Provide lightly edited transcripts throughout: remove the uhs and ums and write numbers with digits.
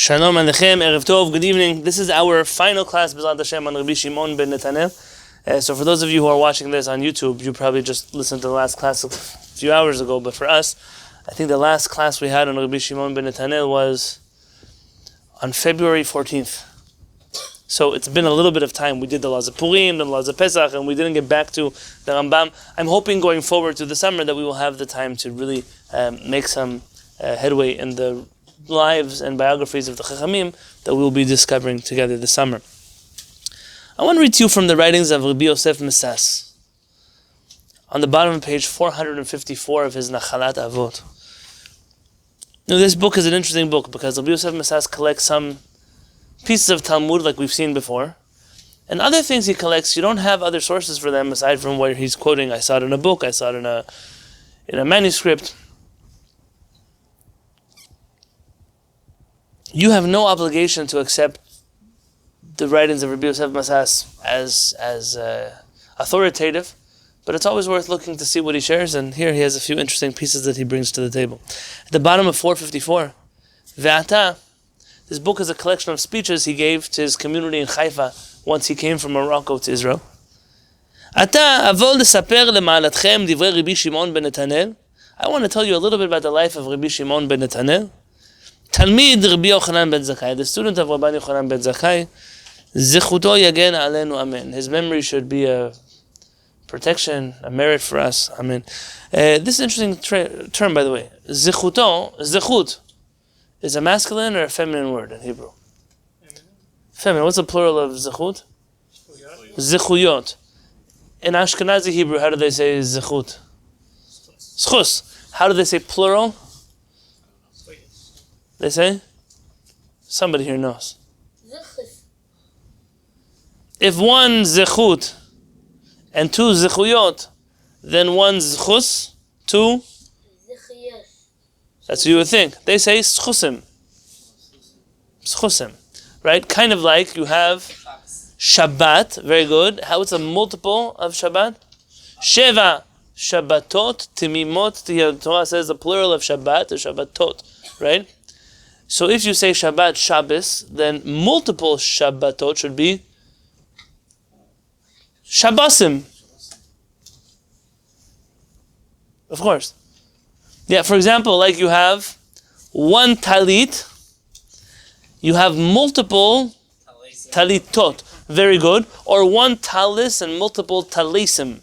Shalom Alechem, Erev Tov, good evening. This is our final class, B'ezrat Hashem, on Rabbi Shimon Ben Netanel. So for those of you who are watching this on YouTube, you probably just listened to the last class a few hours ago, but for us, I think the last class we had on Rabbi Shimon Ben Netanel was on February 14th. So it's been a little bit of time. We did the Laws of Purim, the Laws of Pesach, and we didn't get back to the Rambam. I'm hoping going forward to the summer that we will have the time to really make some headway in the lives and biographies of the Chachamim that we will be discovering together this summer. I want to read to you from the writings of Rabbi Yosef Misas on the bottom of page 454 of his Nachalat Avot. Now, this book is an interesting book because Rabbi Yosef Misas collects some pieces of Talmud like we've seen before, and other things he collects, you don't have other sources for them aside from where he's quoting. I saw it in a book, I saw it in a manuscript. You have no obligation to accept the writings of Rabbi Yosef Misas as authoritative, but it's always worth looking to see what he shares, and here he has a few interesting pieces that he brings to the table. At the bottom of 454, Ve'ata, this book is a collection of speeches he gave to his community in Haifa once he came from Morocco to Israel. Ata avol lesaper lema'alatchem divrei Rabbi Shimon Ben Netanel. I want to tell you a little bit about the life of Rabbi Shimon Ben Netanel. Talmid Rabbi Yochanan ben Zakkai, the student of Rabbi Yochanan ben Zakkai, Zichuto yagen alenu, amen. His memory should be a protection, a merit for us, amen. This is an interesting term, by the way. Zichuto, zichut, is a masculine or a feminine word in Hebrew? Feminine. What's the plural of zichut? Zichuyot. In Ashkenazi Hebrew, how do they say zichut? Schus. How do they say plural? They say? Somebody here knows. If one zechut and two zechuyot, then one zechus, two? That's what you would think. They say schusim. Schusim. Right? Kind of like you have Shabbat. Very good. How it's a multiple of Shabbat? Sheva Shabbatot Timimot. The Torah says the plural of Shabbat is Shabbatot. Right? So if you say Shabbat, Shabbos, then multiple Shabbatot should be Shabbosim. Of course. Yeah, for example, like you have one talit, you have multiple talitot. Very good. Or one talis and multiple talisim.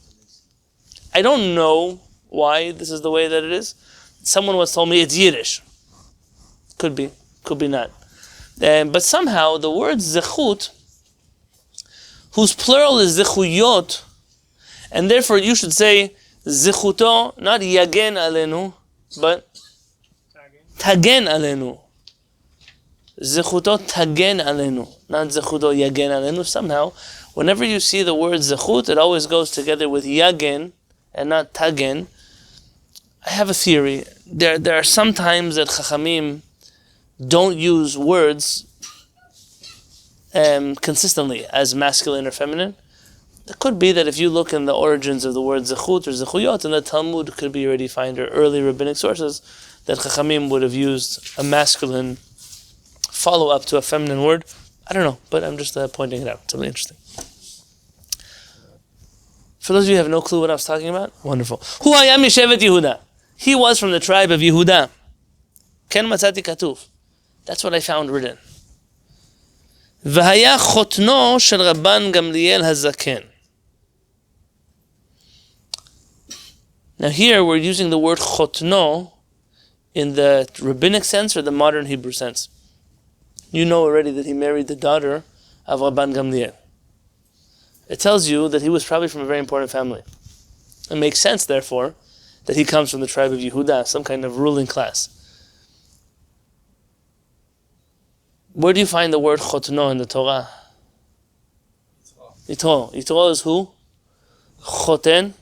I don't know why this is the way that it is. Someone once told me it's Yiddish. Could be not. But somehow the word zechut, whose plural is zechuyot, and therefore you should say zechuto, not yagen alenu, but tagen alenu. Zechuto tagen alenu, not zechuto yagen alenu. Somehow, whenever you see the word zechut, it always goes together with yagen and not tagen. I have a theory. There are some times that Chachamim don't use words consistently as masculine or feminine. It could be that if you look in the origins of the word zechut or zechuyot in the Talmud, could be already find or early rabbinic sources that Chachamim would have used a masculine follow-up to a feminine word. I don't know, but I'm just pointing it out. It's really interesting. For those of you who have no clue what I was talking about, wonderful. Hu hayam mishevet Yehuda. He was from the tribe of Yehuda. Ken matzati katuv. That's what I found written. V'haya chotno shel Rabban Gamliel hazaken. Now here we're using the word chotno in the rabbinic sense or the modern Hebrew sense. You know already that he married the daughter of Rabban Gamliel. It tells you that he was probably from a very important family. It makes sense, therefore, that he comes from the tribe of Yehuda, some kind of ruling class. Where do you find the word chotno in the Torah? Yitro. Yitro is who? Choten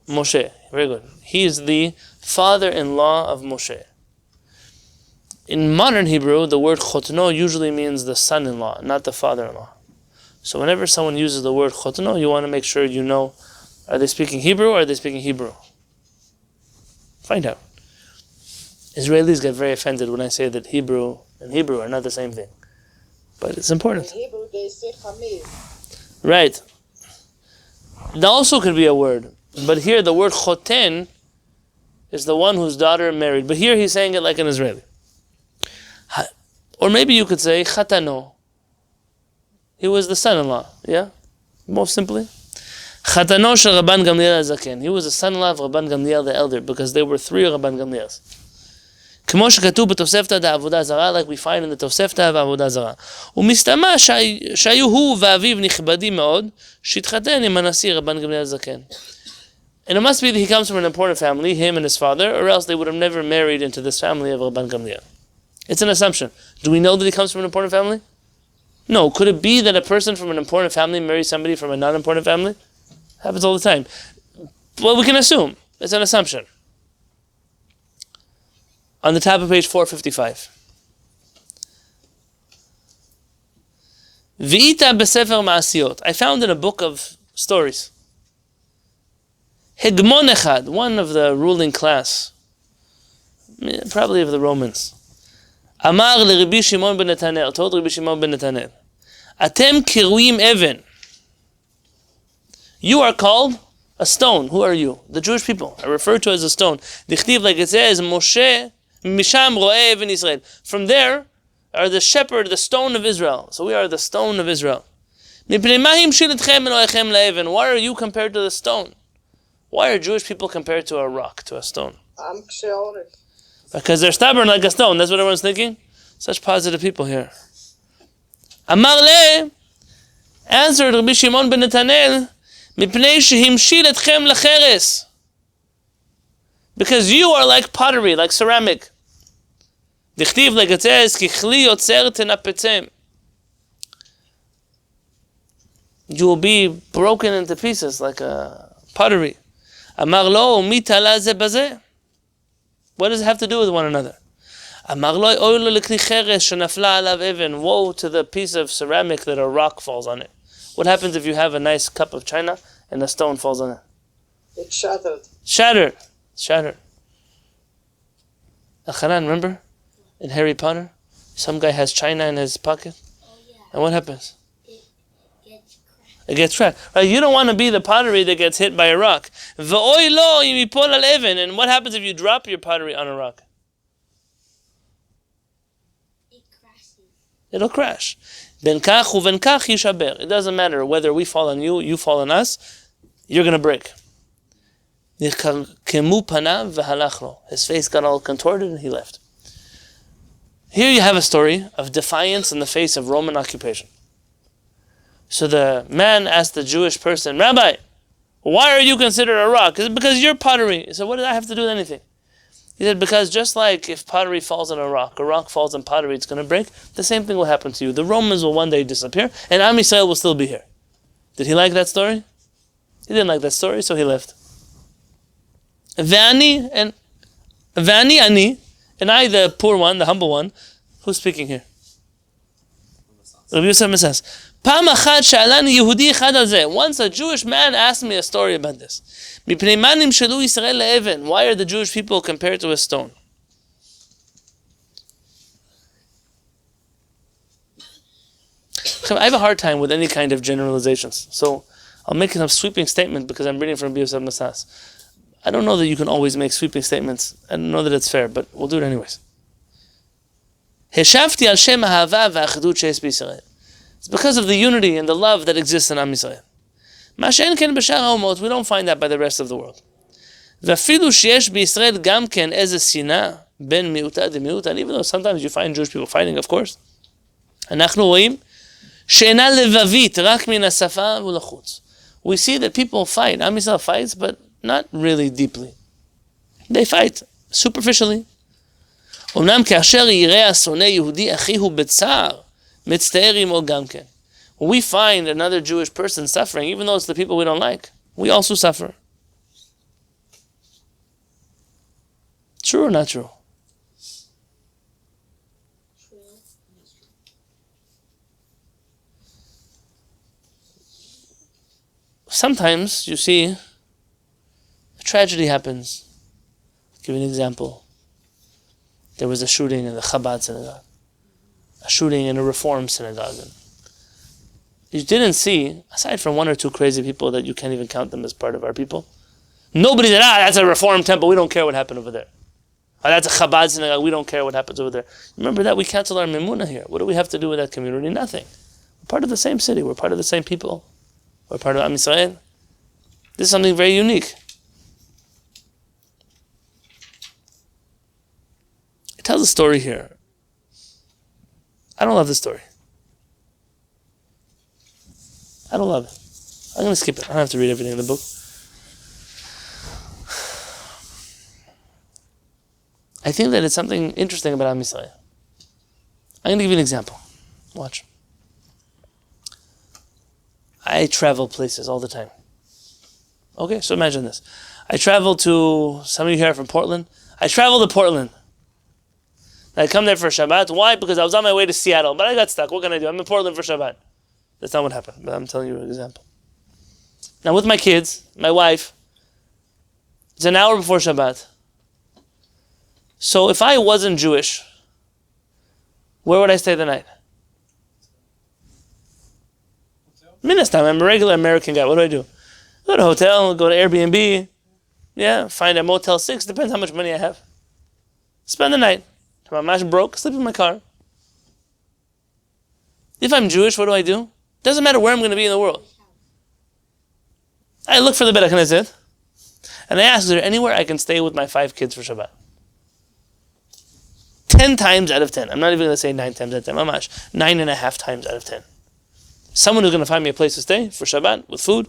Moshe. Very good. He is the father-in-law of Moshe. In modern Hebrew, the word chotno usually means the son-in-law, not the father-in-law. So whenever someone uses the word chotno, you want to make sure you know, are they speaking Hebrew or are they speaking Hebrew? Find out. Israelis get very offended when I say that Hebrew in Hebrew are not the same thing. But it's important. In Hebrew, they say Chamim. Right. That also could be a word. But here the word choten is the one whose daughter married. But here he's saying it like an Israeli. Or maybe you could say chatano. He was the son-in-law. Yeah? Most simply. Chatano shel Rabban Gamliel HaZaken. He was the son-in-law of Rabban Gamliel the elder, because there were 3 Rabban Gamliels. כמו שכתוב בתוספתא דעבודה זרה, like we find in the תוספתא ועבודה זרה. ומסתמא שהיו הוא ואביו נכבדים מאוד, שהתחתן עם הנשיא רבן גמליאל הזקן. And it must be that he comes from an important family, him and his father, or else they would have never married into this family of Rabban Gamliel. It's an assumption. Do we know that he comes from an important family? No. Could it be that a person from an important family marries somebody from a non-important family? Happens all the time. Well, we can assume. It's an assumption. On the top of page 455. V'ita b'sefer ma'asiyot. I found in a book of stories. Hegmon echad, one of the ruling class, probably of the Romans. Amar Rabbi Shimon Ben Netanel, told Rabbi Shimon Ben Netanel, Atem kiruim even. You are called a stone. Who are you? The Jewish people are referred to as a stone. Dichtiv, like it says, Moshe Misham ro'eh even Israel. From there are the shepherd, the stone of Israel. So we are the stone of Israel. Why are you compared to the stone? Why are Jewish people compared to a rock, to a stone? Because they're stubborn like a stone. That's what everyone's thinking. Such positive people here. Amar le, answered Rabbi Shimon Ben Netanel, mipnei shehimshil etchem lecheres. Because you are like pottery, like ceramic. Dichtiv, like it says, kichli yotzer tenapetzem. You will be broken into pieces like a pottery. Amar lo, mitala ze bazeh. What does it have to do with one another? Amar lo, oy lo lekli cheres shenafla alav even. Woe to the piece of ceramic that a rock falls on it. What happens if you have a nice cup of china and a stone falls on it? It's shattered. Shattered. Al-Khanan, remember? In Harry Potter? Some guy has china in his pocket. Oh, yeah. And what happens? It gets It cracked. gets cracked. Right? You don't want to be the pottery that gets hit by a rock. V'oy lo im yipol al even. And what happens if you drop your pottery on a rock? It crashes. It'll crash. Ben kach uven kach yishaber. It doesn't matter whether we fall on you, you fall on us, you're going to break. Kemu panav v'halach lo. His face got all contorted and he left. Here you have a story of defiance in the face of Roman occupation. So the man asked the Jewish person, Rabbi, why are you considered a rock? Is it because you're pottery? He said, what does that have to do with anything? He said, because just like if pottery falls on a rock falls on pottery, it's going to break, the same thing will happen to you. The Romans will one day disappear, and Am Yisrael will still be here. Did he like that story? He didn't like that story, so he left. Vani, and I, the poor one, the humble one, who's speaking here? Rabbi Yosef says, once a Jewish man asked me a story about this. Why are the Jewish people compared to a stone? I have a hard time with any kind of generalizations. So I'll make a sweeping statement because I'm reading from Rabbi Yosef Masas. I don't know that you can always make sweeping statements. I don't know that it's fair, but we'll do it anyways. It's because of the unity and the love that exists in Am Yisrael. We don't find that by the rest of the world. And even though sometimes you find Jewish people fighting, of course, we see that people fight. Am Yisrael fights, but not really deeply. They fight superficially. When we find another Jewish person suffering, even though it's the people we don't like, we also suffer. True or not true? True. Sometimes you see a tragedy happens. I'll give you an example. There was a shooting in the Chabad synagogue. a shooting in a Reform synagogue. You didn't see, aside from one or two crazy people that you can't even count them as part of our people, nobody said, that's a Reform temple, we don't care what happened over there. That's a Chabad synagogue, we don't care what happens over there. Remember that we cancel our Mimuna here. What do we have to do with that community? Nothing. We're part of the same city, we're part of the same people. We're part of Am Yisrael. This is something very unique. It tells a story here. I don't love this story. I don't love it. I'm going to skip it. I don't have to read everything in the book. I think that it's something interesting about Am Yisrael. I'm going to give you an example. Watch. I travel places all the time. Okay, so imagine this. I travel to, some of you here are from Portland. I travel to Portland. I come there for Shabbat. Why? Because I was on my way to Seattle, but I got stuck. What can I do? I'm in Portland for Shabbat. That's not what happened, but I'm telling you an example. Now with my kids, my wife, it's an hour before Shabbat. So if I wasn't Jewish, where would I stay the night? Minastam, I'm a regular American guy. What do? Go to a hotel, go to Airbnb. Yeah, find a Motel 6. Depends how much money I have. Spend the night. If I'm not broke, sleep in my car. If I'm Jewish, what do? Doesn't matter where I'm going to be in the world. I look for the Beit HaKnesset, and I ask, is there anywhere I can stay with my 5 kids for Shabbat? 10 times out of 10. I'm not even going to say 9 times out of 10. Mamash. 9.5 times out of 10. Someone who's going to find me a place to stay for Shabbat with food.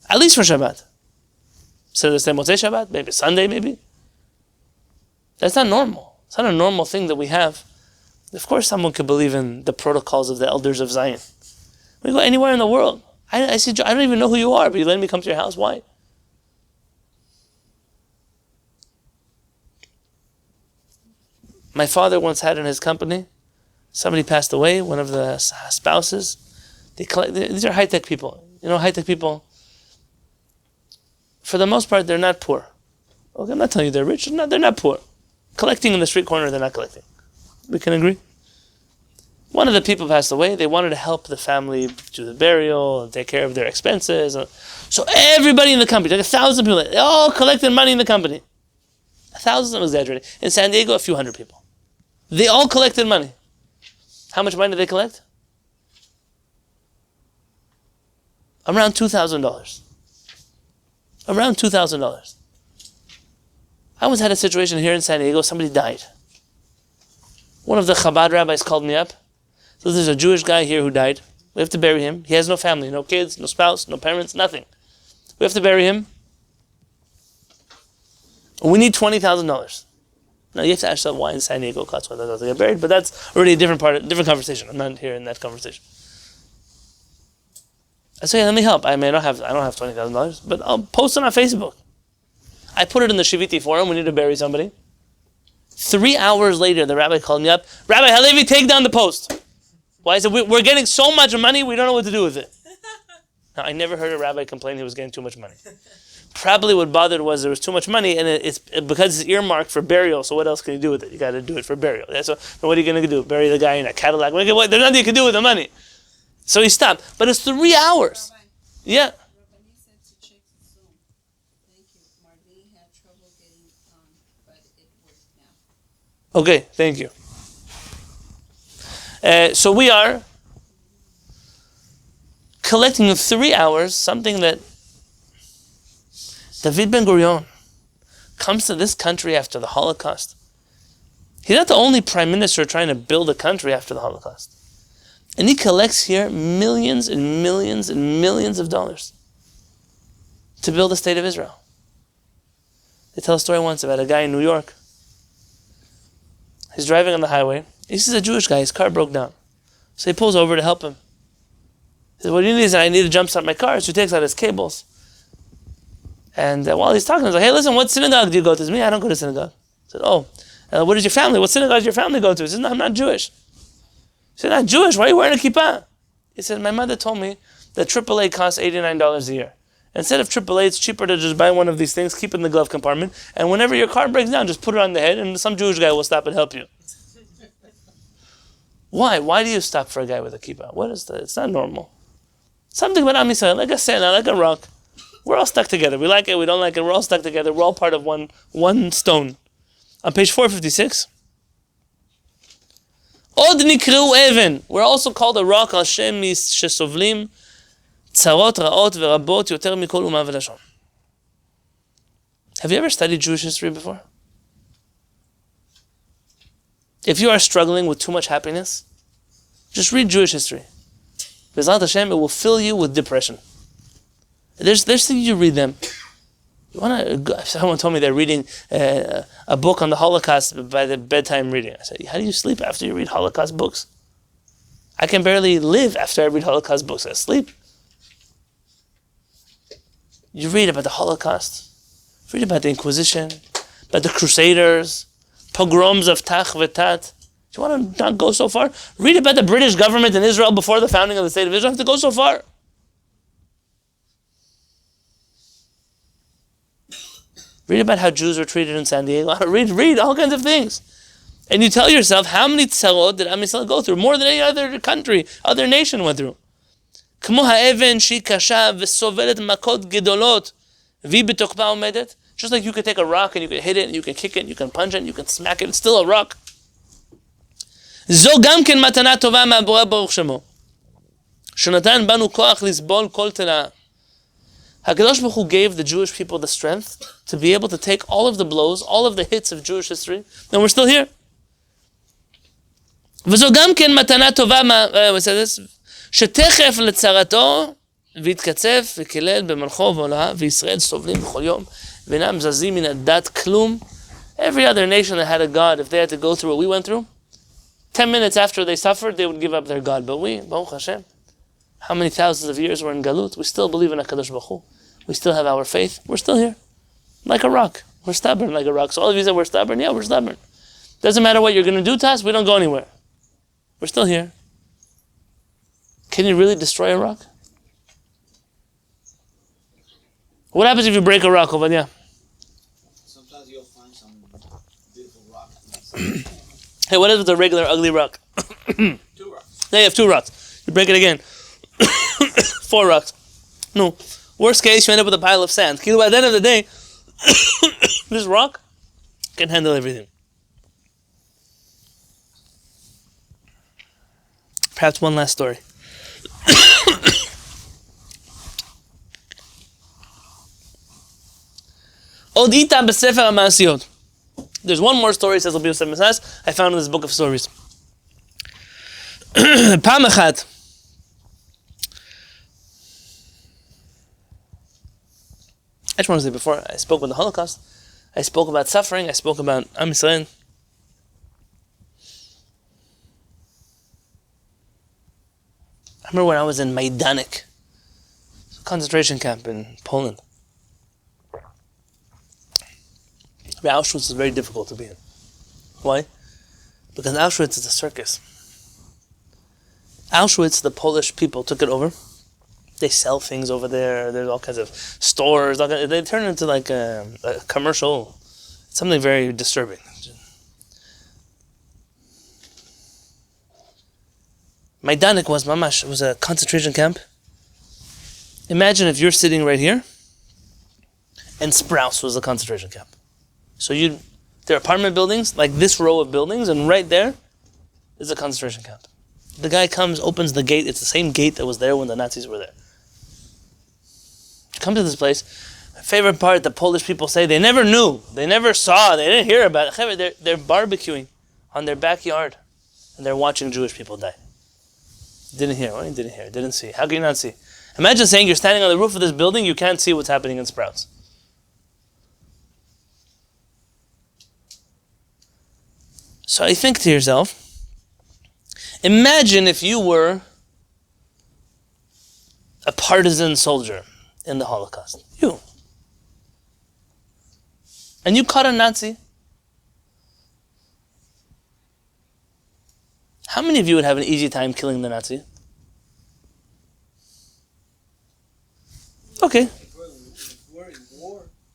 At least for Shabbat. So they stay Motzei Shabbat, maybe Sunday, maybe. That's not normal. It's not a normal thing that we have. Of course, someone could believe in the protocols of the elders of Zion. We go anywhere in the world. I see. I don't even know who you are, but you let me come to your house. Why? My father once had in his company, somebody passed away, one of the spouses. These are high-tech people. You know, high-tech people, for the most part, they're not poor. Okay, I'm not telling you they're rich. No, they're not poor. Collecting in the street corner, they're not collecting. We can agree? One of the people passed away. They wanted to help the family do the burial and take care of their expenses. So everybody in the company, like 1,000 people, they all collected money in the company. 1,000, I'm exaggerating. In San Diego, a few hundred people. They all collected money. How much money did they collect? Around $2,000. Around $2,000. I once had a situation here in San Diego, somebody died. One of the Chabad rabbis called me up. So there's a Jewish guy here who died. We have to bury him. He has no family, no kids, no spouse, no parents, nothing. We have to bury him. We need $20,000. Now you have to ask yourself why in San Diego costs $20,000 to get buried, but that's already a different conversation. I'm not here in that conversation. I say, let me help. I don't have $20,000, but I'll post it on Facebook. I put it in the Shiviti forum. We need to bury somebody. 3 hours later, the rabbi called me up. Rabbi Halevy, take down the post. Why? I said, we're getting so much money, we don't know what to do with it. Now, I never heard a rabbi complain he was getting too much money. Probably what bothered was there was too much money, and it's because it's earmarked for burial, so what else can you do with it? You got to do it for burial. Yeah, so what are you going to do? Bury the guy in a Cadillac? There's nothing you can do with the money. So he stopped. But it's 3 hours. Yeah. Okay, thank you. So we are collecting in 3 hours something that David Ben-Gurion comes to this country after the Holocaust. He's not the only prime minister trying to build a country after the Holocaust. And he collects here millions and millions and millions of dollars to build the state of Israel. They tell a story once about a guy in New York. He's driving on the highway. He sees a Jewish guy. His car broke down. So he pulls over to help him. He says, what do you need? He said, I need to jumpstart my car. So he takes out his cables. And while he's talking, he's like, hey, listen, what synagogue do you go to? He says, me, I don't go to synagogue. He said, oh, what is your family? What synagogue does your family go to? He says, no, I'm not Jewish. He said, not Jewish? Why are you wearing a kippah? He said, my mother told me that AAA costs $89 a year. Instead of AAA, it's cheaper to just buy one of these things, keep it in the glove compartment, and whenever your car breaks down, just put it on the head, and some Jewish guy will stop and help you. Why? Why do you stop for a guy with a kippah? What is that? It's not normal. Something about Am Yisrael, like a sand, like a rock. We're all stuck together. We like it, we don't like it. We're all stuck together. We're all part of one stone. On page 456. Od nikreu even. We're also called a rock. Hashem shesovlim tzarot raot verabot yoter mikol uma velashon. Have you ever studied Jewish history before? If you are struggling with too much happiness, just read Jewish history. B'ezrat Hashem, it will fill you with depression. There's things you read them. Someone told me they're reading a book on the Holocaust by the bedtime reading. I said, how do you sleep after you read Holocaust books? I can barely live after I read Holocaust books. I sleep. You read about the Holocaust. Read about the Inquisition, about the Crusaders, pogroms of Tach V'Tat. Do you want to not go so far? Read about the British government in Israel before the founding of the state of Israel. You have to go so far. Read about how Jews were treated in San Diego. Read all kinds of things. And you tell yourself, how many tzarot did Am Yisrael go through? More than any other country, other nation went through. כמו האבן שהיא קשה וסובלת מכות גדולות והיא בתוקפה עומדת. Just like you could take a rock and you can hit it and you can kick it and you can punch it and you can smack it, it's still a rock. זו גם כן מתנה טובה מהבורא ברוך שמו. שנתן בנו כוח לסבול כל תלאה. HaKadosh Baruch Hu gave the Jewish people the strength to be able to take all of the blows, all of the hits of Jewish history, and we're still here. וזו גם כן מתנה טובה, שתכף לצרתו והתקצף וקלל במלכו ועולה, וישראל סובלים בכל יום, ואינם זזים מן הדת כלום. Every other nation that had a God, if they had to go through what we went through, 10 minutes after they suffered, they would give up their God. But we, Baruch Hashem, how many thousands of years we're in Galut, we still believe in HaKadosh Baruch Hu. We still have our faith. We're still here. Like a rock. We're stubborn like a rock. So all of you say we're stubborn? Yeah, we're stubborn. Doesn't matter what you're going to do to us, we don't go anywhere. We're still here. Can you really destroy a rock? What happens if you break a rock, Obadiah? Sometimes you'll find some beautiful rock. Hey, what if it's a regular ugly rock? 2 rocks. Yeah, you have 2 rocks. You break it again. 4 rocks. No. Worst case, you end up with a pile of sand. At the end of the day, this rock can handle everything. Perhaps one last story. Odita b'sefer ha'masiyot. There's one more story, says Rabbi Yosef Masas, I found in this book of stories. Pam echat. I just want to say, before I spoke about the Holocaust, I spoke about suffering, I spoke about Am Yisrael. I remember when I was in Majdanek, a concentration camp in Poland. Auschwitz is very difficult to be in. Why? Because Auschwitz is a circus. Auschwitz, the Polish people took it over. They sell things over there. There's all kinds of stores. They turn it into like a commercial. It's something very disturbing. Majdanek was a concentration camp. Imagine if you're sitting right here and Sprouse was a concentration camp. So there are apartment buildings, like this row of buildings, and right there is a concentration camp. The guy comes, opens the gate. It's the same gate that was there when the Nazis were there. You come to this place. My favorite part, the Polish people say they never knew, they never saw, they didn't hear about it. They're barbecuing on their backyard, and they're watching Jewish people die. Didn't hear. What? Didn't hear. Didn't see. How can you not see? Imagine saying you're standing on the roof of this building, you can't see what's happening in Sprouts. So I think to yourself, imagine if you were a partisan soldier in the Holocaust. You. And you caught a Nazi. How many of you would have an easy time killing the Nazi? Okay.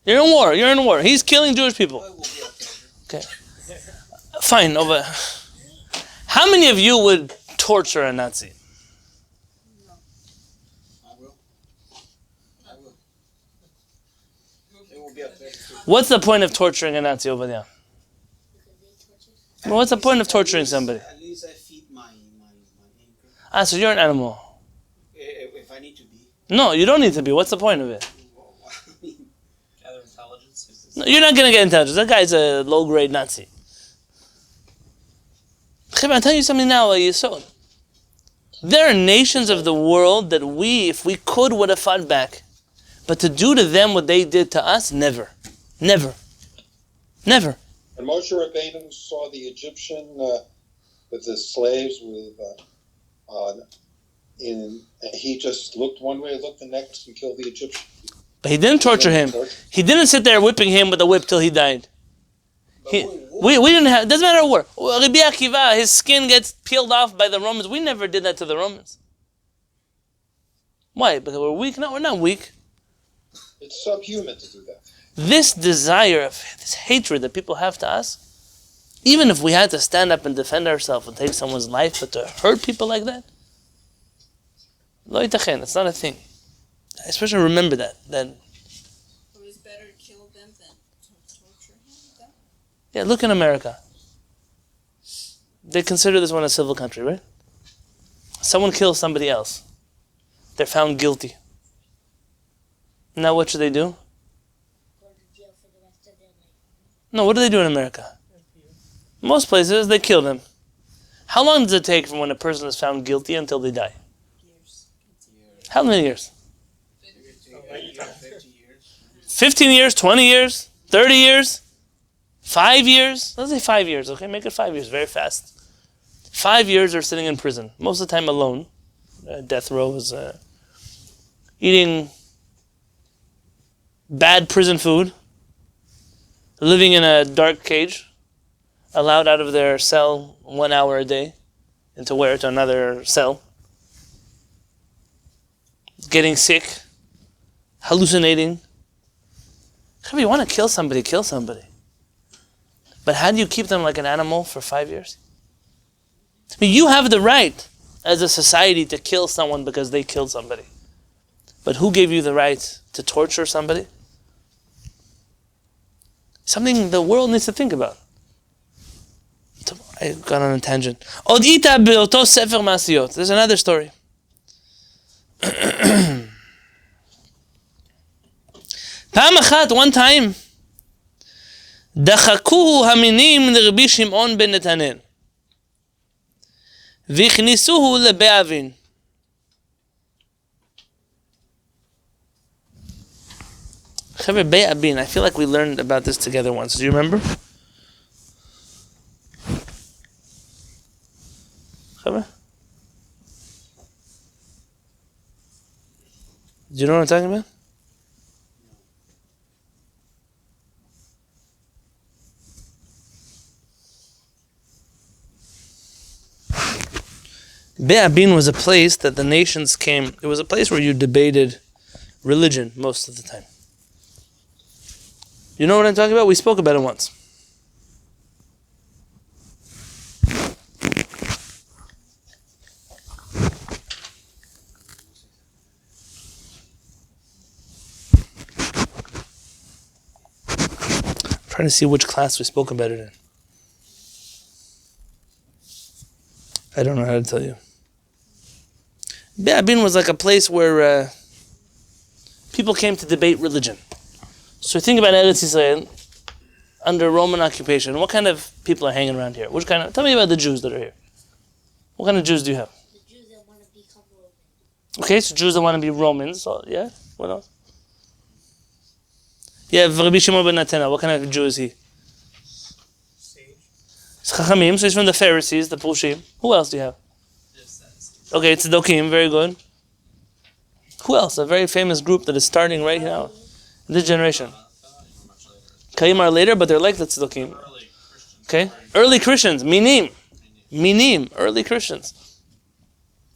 We're in war. You're in war. He's killing Jewish people. Okay. Fine. Over. How many of you would torture a Nazi? I will. It will be a pleasure. What's the point of torturing a Nazi over there? Well, what's the point of torturing somebody? At least I feed my anchor. So you're an animal. If I need to be. No, you don't need to be. What's the point of it? Gather intelligence. No, you're not going to get intelligence. That guy's a low-grade Nazi. I'm telling you something now, Yisod. There are nations of the world that we, if we could, would have fought back. But to do to them what they did to us, never. Never. Never. And Moshe Rabbeinu saw the Egyptian with the slaves and he just looked one way, looked the next, and killed the Egyptian. But he didn't torture him. He didn't sit there whipping him with a whip till he died. We didn't have, it doesn't matter where. Rabbi Akiva, his skin gets peeled off by the Romans. We never did that to the Romans. Why? Because we're weak? No, we're not weak. It's subhuman to do that. This desire of this hatred that people have to us, even if we had to stand up and defend ourselves and take someone's life, but to hurt people like that, lo yitachen, it's not a thing. Especially remember that. It was better to kill them than to torture him. Yeah, look in America. They consider this one a civil country, right? Someone kills somebody else. They're found guilty. Now what should they do? Go to jail for the rest of their life. No, what do they do in America? Most places, they kill them. How long does it take from when a person is found guilty until they die? Years. How many years? 50 years. 15 years, 20 years, 30 years, 5 years? Let's say 5 years, okay? Make it 5 years, very fast. 5 years are sitting in prison, most of the time alone. Death row is eating bad prison food, living in a dark cage, allowed out of their cell 1 hour a day, and to wear to another cell, getting sick, hallucinating. If you want to kill somebody, kill somebody. But how do you keep them like an animal for 5 years? I mean, you have the right as a society to kill someone because they killed somebody. But who gave you the right to torture somebody? Something the world needs to think about. I got on a tangent. There's another story. One time, דחקוהו המינים לרבי שמעון בן נתנאל והכניסוהו לבית אבין. חבר'ה, בית אבין, I feel like we learned about this together once. Do you remember? חבר'ה? Do you know what I'm talking about? Be'abin was a place that the nations came. It was a place where you debated religion most of the time. You know what I'm talking about? We spoke about it once. I'm trying to see which class we spoke about it in. I don't know how to tell you. Be'abin was like a place where people came to debate religion. So think about Eretz Yisrael under Roman occupation. What kind of people are hanging around here? Tell me about the Jews that are here. What kind of Jews do you have? The Jews that want to become Romans. Okay, so Jews that want to be Romans. So, yeah, what else? Yeah, Rabbi Shimon Ben Netanel. What kind of Jew is he? It's Chachamim, so he's from the Pharisees, the Pushim. Who else do you have? Okay, it's Tzedokим, very good. Who else? A very famous group that is starting right now. This generation. Kayim are later, but they're like the Tzedokim. Okay? Early Christians, Minim, early Christians.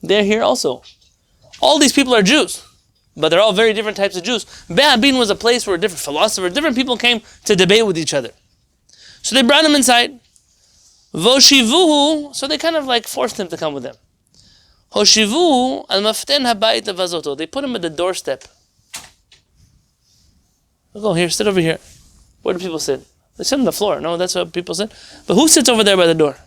They're here also. All these people are Jews, but they're all very different types of Jews. Be'abin was a place where different philosophers, different people came to debate with each other. So they brought them inside. Voshivuhu, so they kind of like forced him to come with them. Hoshivuhu al maften habayit levazoto. They put him at the doorstep. Go here, sit over here. Where do people sit? They sit on the floor. No, that's what people sit. But who sits over there by the door?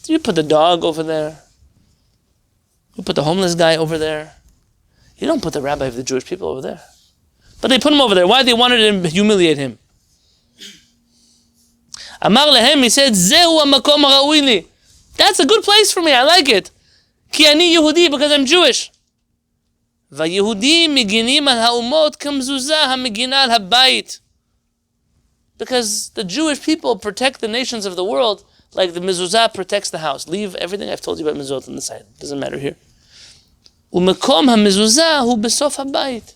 You put the dog over there. You put the homeless guy over there. You don't put the rabbi of the Jewish people over there. But they put him over there. Why? They wanted to humiliate him. Amar lehem, he said, Zehu hamakom haraui li. That's a good place for me. I like it. Ki ani Yehudi, because I'm Jewish. Vayehudim miginim al haumot kamzuzah hamigina al habayit. Because the Jewish people protect the nations of the world like the mezuzah protects the house. Leave everything I've told you about mezuzot on the side. Doesn't matter here. Umekom ha-mezuzah hu besof habayit.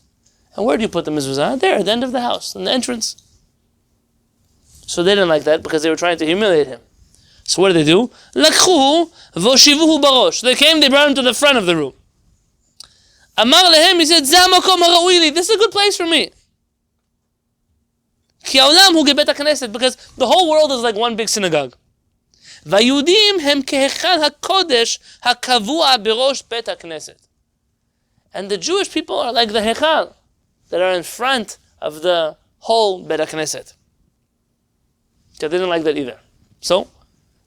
And where do you put the mezuzah? There, at the end of the house, in the entrance. So they didn't like that because they were trying to humiliate him. So what did they do? Lakhu voshivuhu barosh. They came, they brought him to the front of the room. Amar lehem, he said, Zeh hamakom haraui li. This is a good place for me. Ki ha'olam hu gebet ha-knesset. Because the whole world is like one big synagogue. והיהודים הם כהיכל הקודש הקבוע בראש בית הכנסת. And the Jewish people are like the hechal that are in front of the whole Beit HaKnesset. They didn't like that either. So,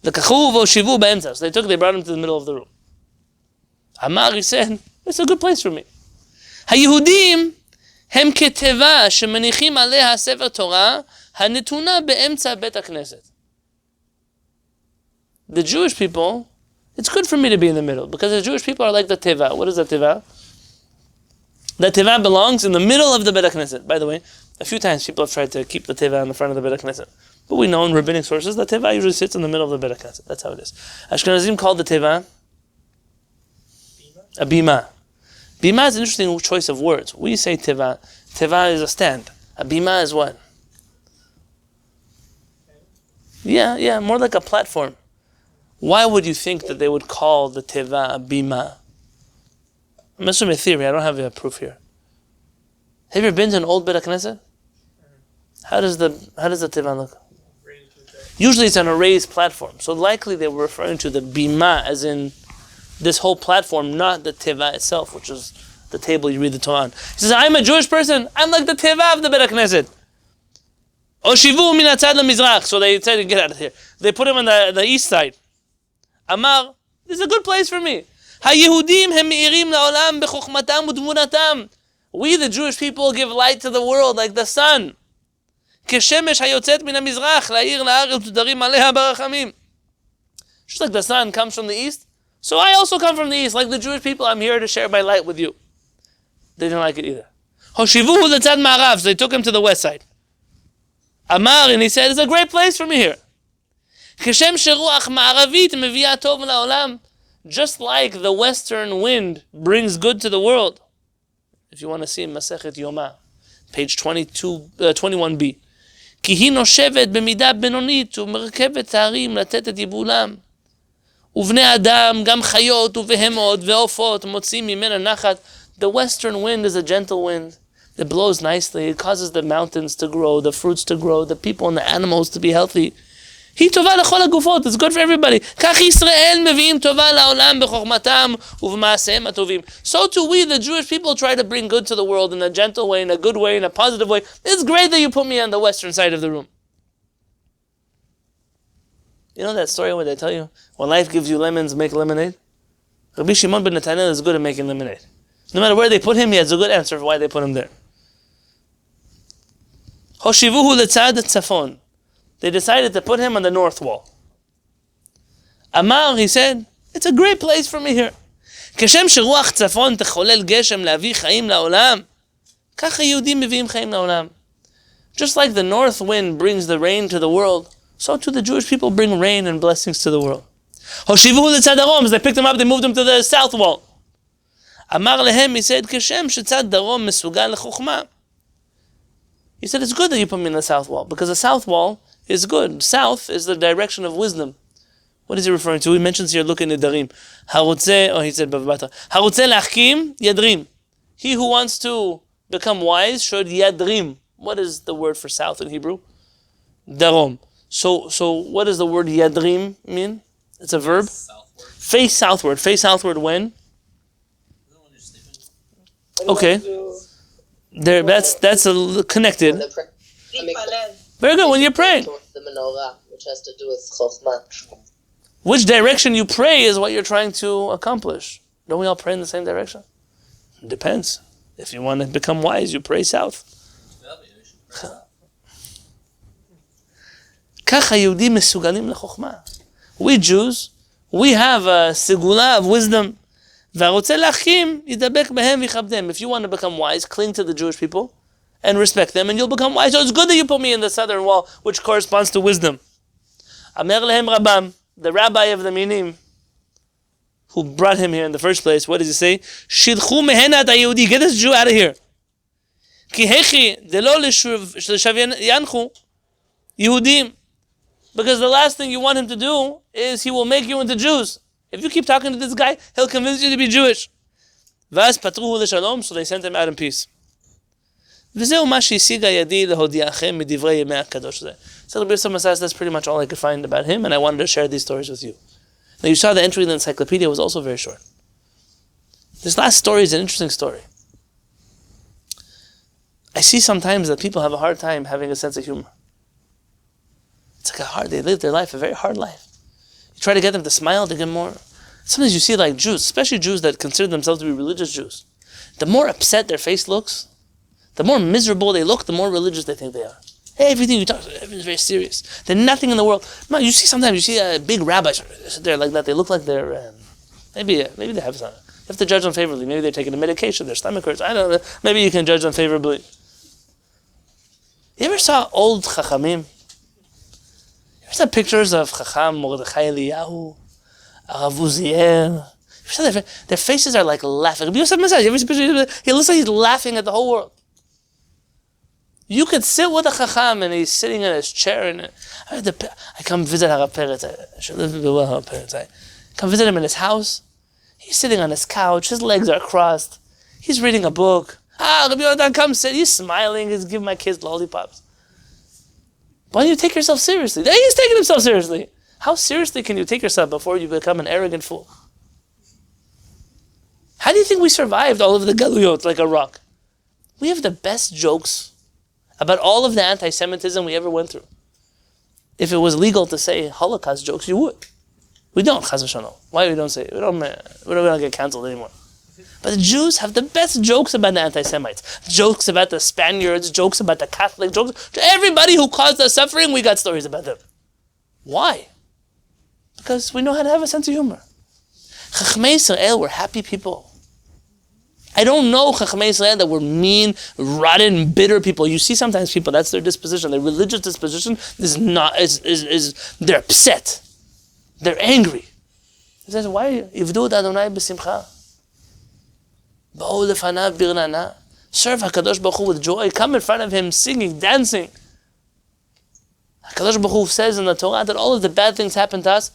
the kachu v'oshivu b'emtza. So they brought him to the middle of the room. Amar, he said, it's a good place for me. היהודים הם כתיבה שמניחים עליה ספר תורה הנתונה באמצע בית הכנסת. The Jewish people, it's good for me to be in the middle because the Jewish people are like the teva. What is the teva? The teva belongs in the middle of the Beit HaKnesset. By the way, a few times people have tried to keep the teva in the front of the Beit HaKnesset. But we know in rabbinic sources that teva usually sits in the middle of the Beit HaKnesset. That's how it is. Ashkenazim called the teva a bima. Bima is an interesting choice of words. We say teva. Teva is a stand. A bima is what? Yeah, more like a platform. Why would you think that they would call the teva a bima? I'm assuming a theory. I don't have a proof here. Have you ever been to an old Beit HaKnesset? How does the teva look? Usually it's on a raised platform. So likely they were referring to the bima as in this whole platform, not the teva itself, which is the table you read the Torah on. He says, I'm a Jewish person. I'm like the teva of the Beit HaKnesset. Oshivu min hatzad lemizrach. So they said, get out of here. They put him on the east side. Amar, this is a good place for me. HaYehudim hem meirim la'olam b'chokhmatam u'dmunatam. We, the Jewish people, give light to the world like the sun. Keshemesh hayotzet min hamizrach la'ir la'aretz u'darim aleha barachamim. Just like the sun comes from the east, so I also come from the east. Like the Jewish people, I'm here to share my light with you. They didn't like it either. Hoshivuhu l'tzad ma'arav. So they took him to the west side. Amar, and he said, it's a great place for me here. Just like the western wind brings good to the world. If you want to see Masechet Yoma, page 21b. כי היא נושבת במידה בינונית ומרכבת הערים לתת את יבולם. ובני אדם, גם חיות ובהמות ועופות מוצאים ממנה נחת. The western wind is a gentle wind. It blows nicely. It causes the mountains to grow, the fruits to grow, the people and the animals to be healthy. היא טובה לכל הגופות. It's good for everybody. כך ישראל מביאים טובה לעולם בחוכמתם ובמעשיהם הטובים. So too we, the Jewish people, try to bring good to the world in a gentle way, in a good way, in a positive way. It's great that you put me on the western side of the room. You know that story where they tell you, when life gives you lemons, make lemonade? Rabbi Shimon Ben Netanel is good at making lemonade. No matter where they put him, he has a good answer for why they put him there. Hoshivuhu letzad tzafon. They decided to put him on the north wall. Amar, he said, it's a great place for me here. כשם שרוח צפון תחולל גשם להביא חיים לעולם, כך היהודים מביאים חיים לעולם. Just like the north wind brings the rain to the world, so too the Jewish people bring rain and blessings to the world. הושיבוהו לצד דרום, they picked him up, they moved him to the south wall. אמר להם, he said, כשם שצד דרום מסוגל לחוכמה. He said, it's good that you put me in the south wall, because the south wall is good. South is the direction of wisdom. What is he referring to? He mentions here, look in Nedarim. He said, Harutze lachkim yadrim. He who wants to become wise should yadrim. What is the word for south in Hebrew? Darom. So what does the word yadrim mean? It's a verb. Southward. Face southward. Face southward when? Isn't it when you're sleeping? Okay. There. That's connected. Very good. When you're praying. The menorah, which has to do with chokhmah. Which direction you pray is what you're trying to accomplish. Don't we all pray in the same direction? It depends. If you want to become wise, you pray south. Yeah, but you should pray south. ככה יהודים מסוגלים לחוכמה. We Jews, we have a segula of wisdom. והרוצה להחכים, ידבק בהם ויכבדם. If you want to become wise, cling to the Jewish people and respect them, and you'll become wise. So it's good that you put me in the southern wall, which corresponds to wisdom. Amer lehem Rambam, the rabbi of the Minim, who brought him here in the first place, what does he say? Shidchu mehenat hayehudi, get this Jew out of here. Ki hechi delo l'shavyanchu Yehudim. Because the last thing you want him to do is he will make you into Jews. If you keep talking to this guy, he'll convince you to be Jewish. Vaz patruhu l'shalom, so they sent him out in peace. וזהו מה שהשיגה ידי להודיעכם מדברי ימי הקדוש הזה. So Rabbi Yosef says that's pretty much all I could find about him, and I wanted to share these stories with you. Now you saw the entry in the encyclopedia was also very short. This last story is an interesting story. I see sometimes that people have a hard time having a sense of humor. It's like they live their life, a very hard life. You try to get them to smile, they get more. Sometimes you see like Jews, especially Jews that consider themselves to be religious Jews. The more upset their face looks, the more miserable they look, the more religious they think they are. Hey, everything you talk about, everything's very serious. There's nothing in the world. Man, you see sometimes, you see a big rabbi sit there like that, they look like they're, maybe they have something. You have to judge them favorably. Maybe they're taking a medication, their stomach hurts, I don't know. Maybe you can judge them favorably. You ever saw old Chachamim? You ever saw pictures of Chacham, Mordechai Eliyahu, Arav Uziel? Their faces are like laughing. He looks like he's laughing at the whole world. You could sit with a Chacham and he's sitting in his chair and I come visit Harav Peretz. I should live with Harav Peretz. I come visit him in his house. He's sitting on his couch. His legs are crossed. He's reading a book. Rabbi Yonatan, come sit. He's smiling. He's giving my kids lollipops. Why don't you take yourself seriously? He's taking himself seriously. How seriously can you take yourself before you become an arrogant fool? How do you think we survived all of the galuyot like a rock? We have the best jokes about all of the anti-Semitism we ever went through. If it was legal to say Holocaust jokes, you would. We don't, chas v'shalom. Why we don't say it? We don't get canceled anymore. But the Jews have the best jokes about the anti-Semites. Jokes about the Spaniards, jokes about the Catholics, jokes. Everybody who caused us suffering, we got stories about them. Why? Because we know how to have a sense of humor. Chachamei Israel were happy people. I don't know Chachamei Israel that were mean, rotten, bitter people. You see sometimes people, that's their disposition. Their religious disposition is they're upset. They're angry. He says, why? Yivdu et Adonai b'simcha. Ba'u lefanav birnana. Serve HaKadosh Baruch Hu with joy. Come in front of Him singing, dancing. HaKadosh Baruch Hu says in the Torah that all of the bad things happen to us.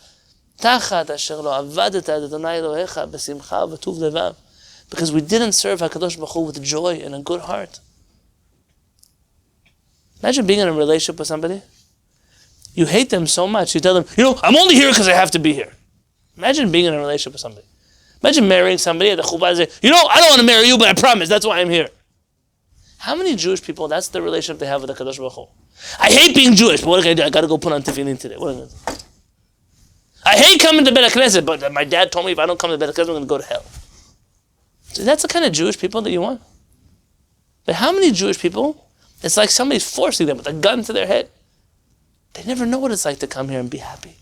Tachat asher lo avadet et Adonai Elohecha b'simcha v'tuv levav. Because we didn't serve HaKadosh Baruch Hu with joy and a good heart. Imagine being in a relationship with somebody. You hate them so much. You tell them, I'm only here because I have to be here. Imagine being in a relationship with somebody. Imagine marrying somebody at the chuppah and say, I don't want to marry you, but I promise, that's why I'm here. How many Jewish people, that's the relationship they have with the HaKadosh Baruch Hu? I hate being Jewish, but what can I do? I got to go put on tefillin today. What am I going to do? I hate coming to Beit HaKnesset, but my dad told me if I don't come to Beit HaKnesset, I'm going to go to hell. So that's the kind of Jewish people that you want. But how many Jewish people, it's like somebody's forcing them with a gun to their head. They never know what it's like to come here and be happy,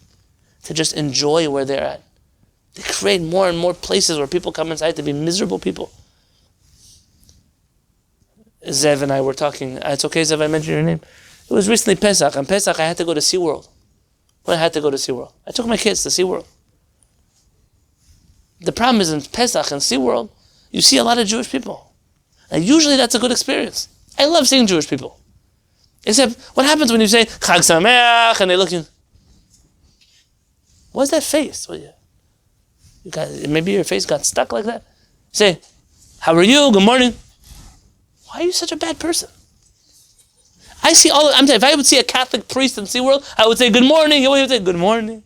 to just enjoy where they're at. They create more and more places where people come inside to be miserable people. Zev and I were talking. It's okay, Zev, I mentioned your name. It was recently Pesach. On Pesach, I had to go to SeaWorld. Well, I had to go to SeaWorld. I took my kids to SeaWorld. The problem is in Pesach and SeaWorld, you see a lot of Jewish people. And usually that's a good experience. I love seeing Jewish people. Except, what happens when you say, Chag Sameach, and they look in? What's that face? Maybe your face got stuck like that. Say, how are you? Good morning. Why are you such a bad person? I'm telling you, if I would see a Catholic priest in SeaWorld, I would say, good morning. He would say, good morning.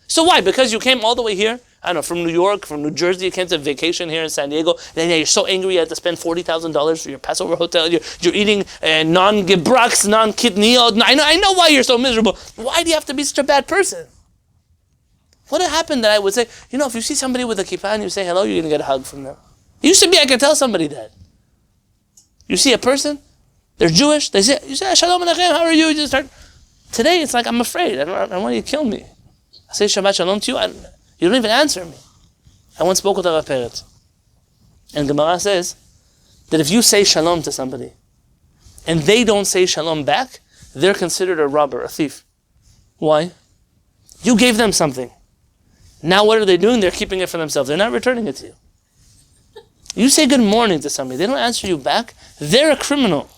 So why? Because you came all the way here, I don't know, from New York, from New Jersey, you came to vacation here in San Diego, and then you're so angry you had to spend $40,000 for your Passover hotel, you're eating non-gebraks, non-kitniyot. I know why you're so miserable. Why do you have to be such a bad person? What had happened that I would say, if you see somebody with a kippah and you say hello, you're going to get a hug from them. It used to be I could tell somebody that. You see a person, they're Jewish, you say, Shalom Aleichem, how are you? You just start. Today it's like I'm afraid. I want you to kill me. I say Shabbat Shalom to you, you don't even answer me. I once spoke with a Rav Peret. And Gemara says that if you say Shalom to somebody and they don't say Shalom back, they're considered a robber, a thief. Why? You gave them something. Now what are they doing? They're keeping it for themselves. They're not returning it to you. You say good morning to somebody, they don't answer you back, they're a criminal.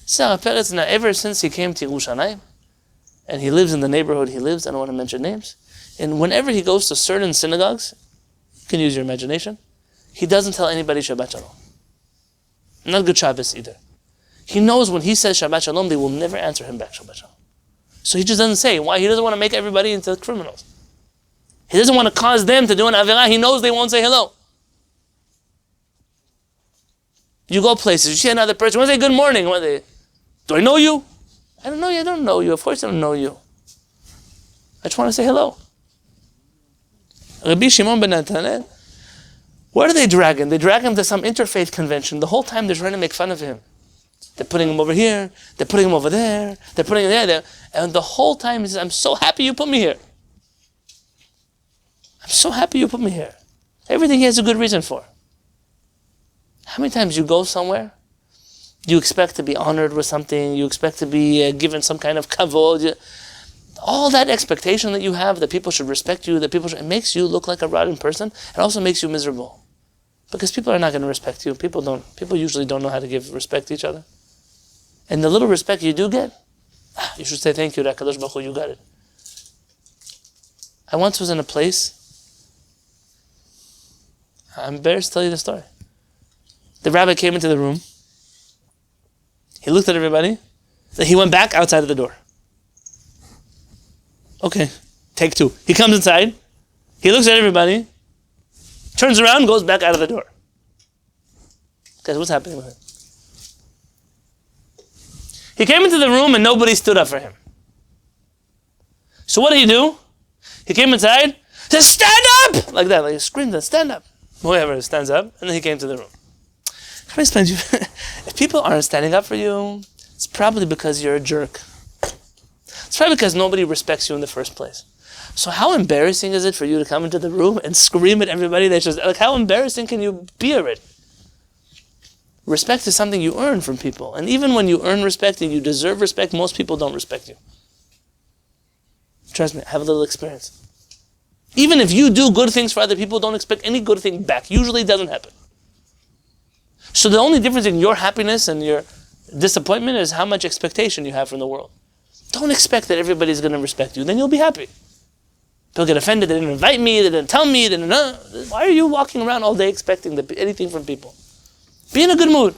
So Peretz, now ever since he came to Yerushalayim, and he lives in the neighborhood he lives, I don't want to mention names, and whenever he goes to certain synagogues, you can use your imagination, he doesn't tell anybody Shabbat Shalom. Not good Shabbos either. He knows when he says Shabbat Shalom, they will never answer him back Shabbat Shalom. So he just doesn't say. Why? He doesn't want to make everybody into criminals. He doesn't want to cause them to do an avirah. He knows they won't say hello. You go places, you see another person, want to say good morning. Do I know you? I don't know you, I don't know you. Of course I don't know you. I just want to say hello. Rabbi Shimon Ben Netanel, where do they drag him? They drag him to some interfaith convention. The whole time they're trying to make fun of him. They're putting him over here, they're putting him over there, they're putting him there. And the whole time he says, I'm so happy you put me here. I'm so happy you put me here. Everything he has a good reason for. How many times you go somewhere, you expect to be honored with something, you expect to be given some kind of kavod. All that expectation that you have, that people should respect you, it makes you look like a rotten person. It also makes you miserable. Because people are not going to respect you. People usually don't know how to give respect to each other. And the little respect you do get, you should say thank you to HaKadosh Baruch Hu, you got it. I once was in a place, I'm embarrassed to tell you the story. The rabbi came into the room, he looked at everybody, then he went back outside of the door. Okay, take two. He comes inside, he looks at everybody, turns around, goes back out of the door. Guys, what's happening with him? He came into the room and nobody stood up for him. So what did he do? He came inside, said, stand up! Like that, like he screamed, stand up. Whoever stands up, and then he came to the room. Let me explain to you. If people aren't standing up for you, it's probably because you're a jerk. It's probably because nobody respects you in the first place. So how embarrassing is it for you to come into the room and scream at everybody that's just, like, how embarrassing can you be already? Respect is something you earn from people. And even when you earn respect and you deserve respect, most people don't respect you. Trust me, I have a little experience. Even if you do good things for other people, don't expect any good thing back. Usually it doesn't happen. So the only difference in your happiness and your disappointment is how much expectation you have from the world. Don't expect that everybody's going to respect you. Then you'll be happy. They'll get offended. They didn't invite me. They didn't tell me. Why are you walking around all day expecting anything from people? Be in a good mood.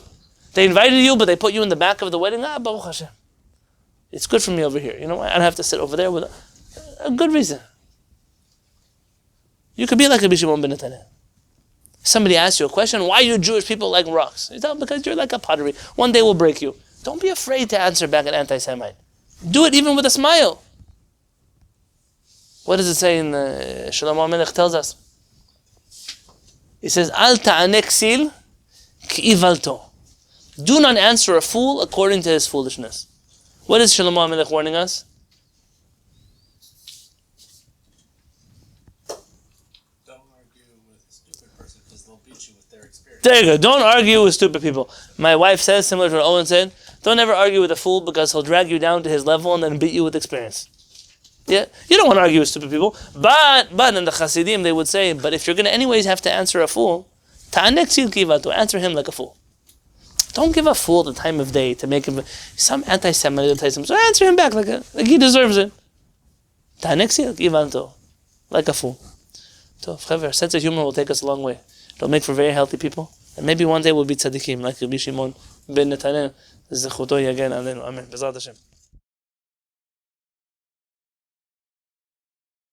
They invited you, but they put you in the back of the wedding. Baruch Hashem. It's good for me over here. You know what? I don't have to sit over there with a good reason. You could be like Rabbi Shimon Ben Netanel. Somebody asks you a question, why do Jewish people like rocks? You tell them, because you're like a pottery. One day we'll break you. Don't be afraid to answer back an anti-Semite. Do it even with a smile. What does it say in Shlomo HaMelech tells us? He says, Al ta'anek sil k'ivalto. Do not answer a fool according to his foolishness. What is Shlomo HaMelech warning us? There you go. Don't argue with stupid people. My wife says, similar to what Owen said, don't ever argue with a fool because he'll drag you down to his level and then beat you with experience. Yeah, you don't want to argue with stupid people. But in the Hasidim they would say, but if you're going to anyways have to answer a fool, ta'anek sil k'ivalto, answer him like a fool. Don't give a fool the time of day to make him some anti-Semite. So answer him back like he deserves it. Ta'anek sil k'ivalto, like a fool. So, our sense of humor will take us a long way. It'll make for very healthy people. And maybe one day we'll be tzaddikim like Rabbi Shimon Ben Netanel. Zechuto yagen alenu. Amen. B'ezrat Hashem.